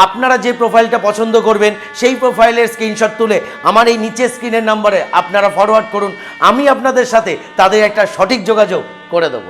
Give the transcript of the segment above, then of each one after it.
আপনারা যে প্রোফাইলটা পছন্দ করবেন সেই প্রোফাইলের স্ক্রিনশট তুলে আমার এই নিচে স্ক্রিনের নম্বরে আপনারা ফরওয়ার্ড করুন। আমি আপনাদের সাথে তাদের একটা সঠিক যোগাযোগ করে দেবো।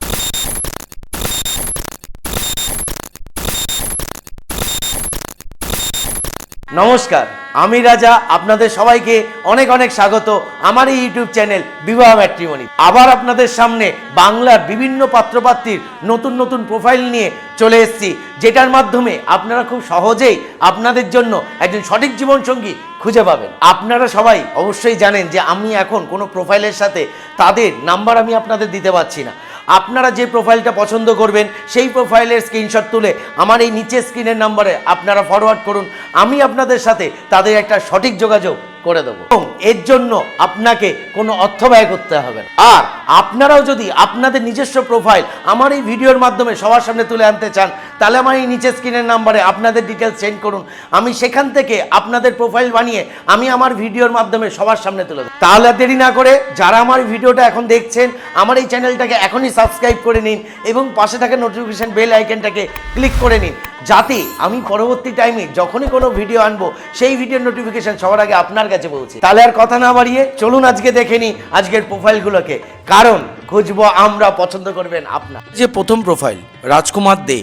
নমস্কার, আমি রাজা। আপনাদের সবাইকে অনেক অনেক স্বাগত আমার এই ইউটিউব চ্যানেল বিবাহ ম্যাট্রিমনি। আবার আপনাদের সামনে বাংলার বিভিন্ন পাত্রপাত্রীর নতুন নতুন প্রোফাইল নিয়ে চলে এসেছি, যেটার মাধ্যমে আপনারা খুব সহজেই আপনাদের জন্য একজন সঠিক জীবনসঙ্গী খুঁজে পাবেন। আপনারা সবাই অবশ্যই জানেন যে আমি এখন কোনো প্রোফাইলের সাথে তাদের নাম্বার আমি আপনাদের দিতে পারছি না। আপনারা যে প্রোফাইলটা পছন্দ করবেন সেই প্রোফাইলের স্ক্রিনশট তুলে আমার এই নিচে স্ক্রিনের নম্বরে আপনারা ফরওয়ার্ড করুন। আমি আপনাদের সাথে তাদের একটা সঠিক যোগাযোগ করে দেবো এবং এর জন্য আপনাকে কোনো অর্থ ব্যয় করতে হবে না। আর আপনারাও যদি আপনাদের নিজস্ব প্রোফাইল আমার এই ভিডিওর মাধ্যমে সবার সামনে তুলে আনতে চান, তাহলে আমার এই নিচে স্ক্রিনের নাম্বারে আপনাদের ডিটেলস সেন্ড করুন। আমি সেখান থেকে আপনাদের প্রোফাইল বানিয়ে আমি আমার ভিডিওর মাধ্যমে সবার সামনে তুলে দেবো। তাহলে দেরি না করে যারা আমার ভিডিওটা এখন দেখছেন, আমার এই চ্যানেলটাকে এখনই সাবস্ক্রাইব করে নিন এবং পাশে থাকা নোটিফিকেশন বেল আইকনটাকে ক্লিক করে নিন, যাতে আমি পরবর্তী টাইমে যখনই কোনো ভিডিও আনবো সেই ভিডিওর নোটিফিকেশন সবার আগে আপনার কাছে পৌঁছে। তাহলে আর কথা না বাড়িয়ে চলুন আজকে দেখে নিই আজকের প্রোফাইলগুলোকে, কারণ খুঁজবো আমরা, পছন্দ করবেন আপনার। যে প্রথম প্রোফাইল, রাজকুমার দে,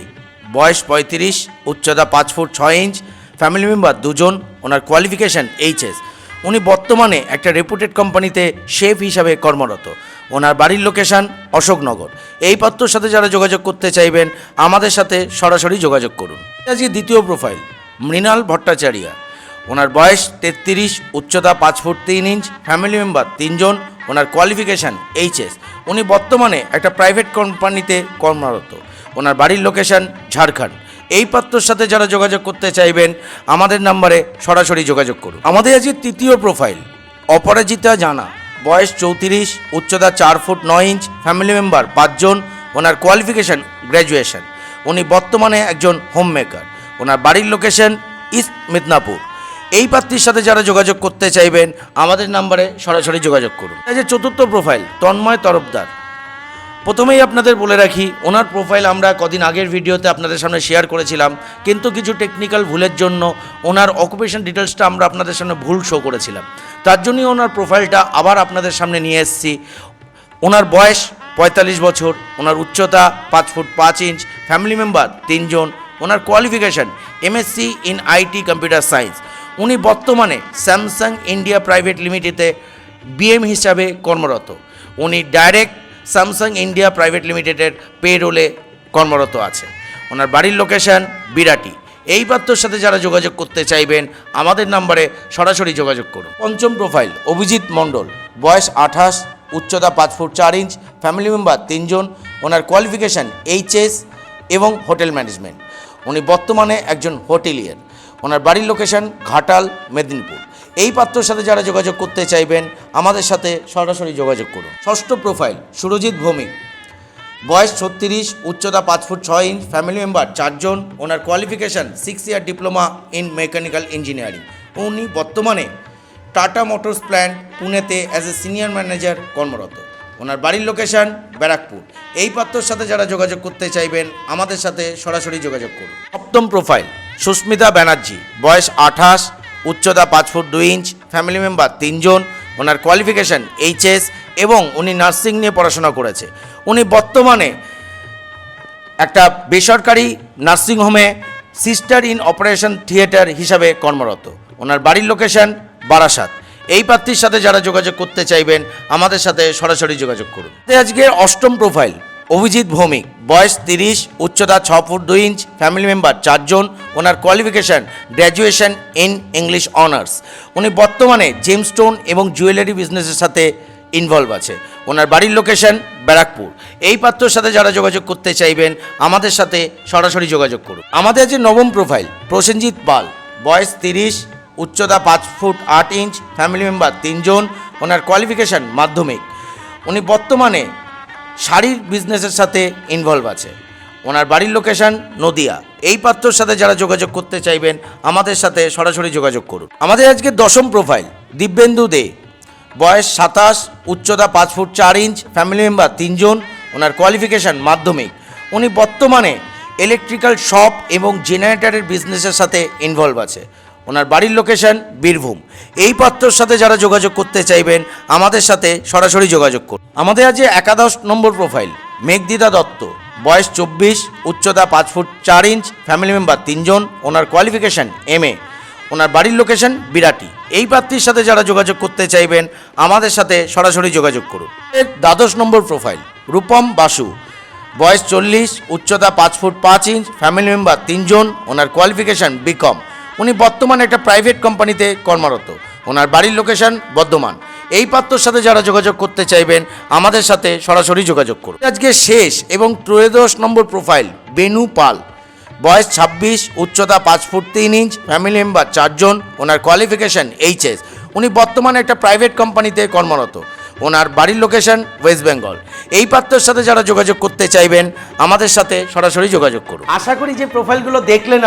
বয়স 35, উচ্চতা 5 ফুট 6 ইঞ্চ, ফ্যামিলি মেম্বার 2 জন, ওনার কোয়ালিফিকেশান এইচএস। উনি বর্তমানে একটা রেপুটেড কোম্পানিতে শেফ হিসাবে কর্মরত। ওনার বাড়ির লোকেশান অশোকনগর। এই পাত্রর সাথে যারা যোগাযোগ করতে চাইবেন আমাদের সাথে সরাসরি যোগাযোগ করুন। আজকে দ্বিতীয় প্রোফাইল, মৃণাল ভট্টাচার্য। ওনার বয়স 33, উচ্চতা 5 ফুট 3 ইঞ্চ, ফ্যামিলি মেম্বার 3 জন, ওনার কোয়ালিফিকেশান এইচএস। উনি বর্তমানে একটা প্রাইভেট কোম্পানিতে কর্মরত। ওনার বাড়ির লোকেশান ঝাড়খণ্ড। এই পাত্রর সাথে যারা যোগাযোগ করতে চাইবেন আমাদের নাম্বারে সরাসরি যোগাযোগ করুন। আমাদের আজকে তৃতীয় প্রোফাইল, অপরাজিতা জানা। বয়স 34, উচ্চতা 4 ফুট 9 ইঞ্চ, ফ্যামিলি মেম্বার 5 জন, ওনার কোয়ালিফিকেশান গ্র্যাজুয়েশন। উনি বর্তমানে একজন হোম মেকার। ওনার বাড়ির লোকেশন ইস্ট মিদনাপুর। এই পাত্রীর সাথে যারা যোগাযোগ করতে চাইবেন আমাদের নাম্বারে সরাসরি যোগাযোগ করুন। এই যে চতুর্থ প্রোফাইল, তন্ময় তরফদার। প্রথমেই আপনাদের বলে রাখি, ওনার প্রোফাইল আমরা কদিন আগের ভিডিওতে আপনাদের সামনে শেয়ার করেছিলাম, কিন্তু কিছু টেকনিক্যাল ভুলের জন্য ওনার অকুপেশন ডিটেলসটা আমরা আপনাদের সামনে ভুল শো করেছিলাম। তার জন্যই ওনার প্রোফাইলটা আবার আপনাদের সামনে নিয়ে এসেছি। ওনার বয়স 45 বছর, ওনার উচ্চতা 5 ফুট 5 ইঞ্চ, ফ্যামিলি মেম্বার 3 জন, ওনার qualification MSc in IT computer science. উনি বর্তমানে স্যামসাং ইন্ডিয়া প্রাইভেট লিমিটেডে বিএম হিসাবে কর্মরত। উনি ডাইরেক্ট স্যামসাং ইন্ডিয়া প্রাইভেট লিমিটেডের পে রোলে কর্মরত আছে। ওনার বাড়ির লোকেশান বিরাটি। এই পাত্রর সাথে যারা যোগাযোগ করতে চাইবেন আমাদের নাম্বারে সরাসরি যোগাযোগ করুন। পঞ্চম প্রোফাইল, অভিজিৎ মণ্ডল। বয়স 28, উচ্চতা 5 ফুট 4 ইঞ্চ, ফ্যামিলি মেম্বার 3 জন, ওনার কোয়ালিফিকেশান এইচএস এবং হোটেল ম্যানেজমেন্ট। উনি বর্তমানে একজন হোটেলিয়ার। ওনার বাড়ির লোকেশান ঘাটাল, মেদিনীপুর। এই পাত্রর সাথে যারা যোগাযোগ করতে চাইবেন আমাদের সাথে সরাসরি যোগাযোগ করুন। ষষ্ঠ প্রোফাইল, সুরজিৎ ভৌমিক। বয়স 36, উচ্চতা 5 ফুট 6 ইঞ্চ, ফ্যামিলি মেম্বার 4 জন, ওনার qualification 6 year diploma in mechanical engineering. উনি বর্তমানে টাটা মোটরস প্ল্যান্ট পুনেতে অ্যাজ এ সিনিয়র ম্যানেজার কর্মরত। ওনার বাড়ির লোকেশান ব্যারাকপুর। এই পাত্রর সাথে যারা যোগাযোগ করতে চাইবেন আমাদের সাথে সরাসরি যোগাযোগ করুন। সপ্তম প্রোফাইল, সুস্মিতা ব্যানার্জি। বয়স 28, উচ্চতা 5 ফুট 2 ইঞ্চ, ফ্যামিলি মেম্বার 3 জন, ওনার কোয়ালিফিকেশান এইচএস এবং উনি নার্সিং নিয়ে পড়াশোনা করেছে। উনি বর্তমানে একটা বেসরকারি নার্সিংহোমে সিস্টার ইন অপারেশন থিয়েটার হিসাবে কর্মরত। ওনার বাড়ির লোকেশান বারাসাত। এই প্রার্থীর সাথে যারা যোগাযোগ করতে চাইবেন আমাদের সাথে সরাসরি যোগাযোগ করুন। আজকের অষ্টম প্রোফাইল, অভিজিৎ ভৌমিক। বয়স 30, উচ্চতা 6 ফুট 2 ইঞ্চ, ফ্যামিলি মেম্বার 4 জন, ওনার qualification graduation in English honours. উনি বর্তমানে জেমস্টোন এবং জুয়েলারি বিজনেসের সাথে ইনভলভ আছে। ওনার বাড়ির লোকেশান ব্যারাকপুর। এই পাত্রর সাথে যারা যোগাযোগ করতে চাইবেন আমাদের সাথে সরাসরি যোগাযোগ করুন। আমাদের যে নবম প্রোফাইল, প্রসেনজিৎ পাল। বয়স 30, উচ্চতা 5 ফুট 8 ইঞ্চ, ফ্যামিলি মেম্বার 3 জন, ওনার কোয়ালিফিকেশান মাধ্যমিক। উনি বর্তমানে শাড়ির বিজনেসের সাথে ইনভলভ আছে। ওনার বাড়ির লোকেশান নদিয়া। এই পাত্রর সাথে যারা যোগাযোগ করতে চাইবেন আমাদের সাথে সরাসরি যোগাযোগ করুন। আমাদের আজকে দশম প্রোফাইল, দিব্যেন্দু দে। বয়স 27, উচ্চতা 5 ফুট 4 ইঞ্চ, ফ্যামিলি মেম্বার 3 জন, ওনার কোয়ালিফিকেশান মাধ্যমিক। উনি বর্তমানে ইলেকট্রিক্যাল শপ এবং জেনারেটরের বিজনেসের সাথে ইনভলভ আছে। ওনার বাড়ির লোকেশন বীরভূম। এই পাত্রর সাথে যারা যোগাযোগ করতে চাইবেন আমাদের সাথে সরাসরি যোগাযোগ করুন। আমাদের আজ 11 নম্বর প্রোফাইল মেঘদিতা দত্ত, বয়স 24, উচ্চতা 5 ফুট 4 ইঞ্চ, ফ্যামিলি মেম্বার 3 জন, ওনার কোয়ালিফিকেশন MA, ওনার বাড়ির লোকেশন বিরাটি। এই প্রার্থীর সাথে যারা যোগাযোগ করতে চাইবেন আমাদের সাথে সরাসরি যোগাযোগ করুন। 12 নম্বর প্রোফাইল রূপম বাসু, বয়স 40, উচ্চতা 5 ফুট 5 ইঞ্চ, ফ্যামিলি মেম্বার 3 জন, ওনার কোয়ালিফিকেশন BCom। উনি বর্তমানে একটা প্রাইভেট কোম্পানিতে কর্মরত। ওনার বাড়ির লোকেশন বর্ধমান। এই পাত্রর সাথে যারা যোগাযোগ করতে চাইবেন আমাদের সাথে সরাসরি যোগাযোগ করুন। আজকে শেষ এবং 13 নম্বর প্রোফাইল বেনু পাল, বয়স 26, উচ্চতা 5 ফুট 3 ইঞ্চ, ফ্যামিলি মেম্বার 4 জন, ওনার কোয়ালিফিকেশন HS। উনি বর্তমানে একটা প্রাইভেট কোম্পানিতে কর্মরত। ওনার বাড়ির লোকেশন ওয়েস্ট বেঙ্গল। এই পাত্রের সাথে যারা যোগাযোগ করতে চাইবেন আমাদের সাথে সরাসরি যোগাযোগ করুন। আশা করি যে প্রোফাইলগুলো দেখলেন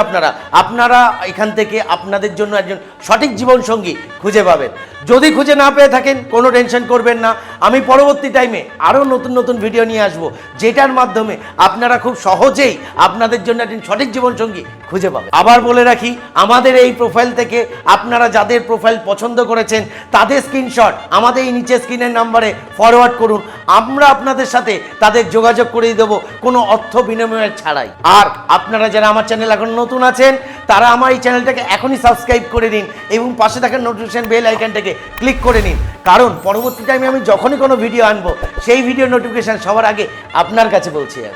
আপনারা এখান থেকে আপনাদের জন্য একজন সঠিক জীবনসঙ্গী খুঁজে পাবেন। যদি খুঁজে না পেয়ে থাকেন কোনো টেনশন করবেন না, আমি পরবর্তী টাইমে আরও নতুন নতুন ভিডিও নিয়ে আসব, যেটার মাধ্যমে আপনারা খুব সহজেই আপনাদের জন্য একজন সঠিক জীবনসঙ্গী খুঁজে পাবেন। আবার বলে রাখি, আমাদের এই প্রোফাইল থেকে আপনারা যাদের প্রোফাইল পছন্দ করেছেন তাদের স্ক্রিনশট আমাদের এই নিচে স্ক্রিনের নাম্বারে ফরওয়ার্ড করুন। আমরা আপনাদের সাথে তাদের যোগাযোগ করিয়ে দেবো কোনো অর্থ বিনিময়ের ছাড়াই। আর আপনারা যারা আমার চ্যানেল এখন নতুন আছেন তারা আমার এই চ্যানেলটাকে এখনই সাবস্ক্রাইব করে নিন এবং পাশে থাকা নোটিফিকেশন বেল আইকনটাকে ক্লিক করে নিন, কারণ পরবর্তী টাইমে আমি যখনই কোনো ভিডিও আনবো সেই ভিডিও নোটিফিকেশন সবার আগে আপনার কাছে পৌঁছে যাবে।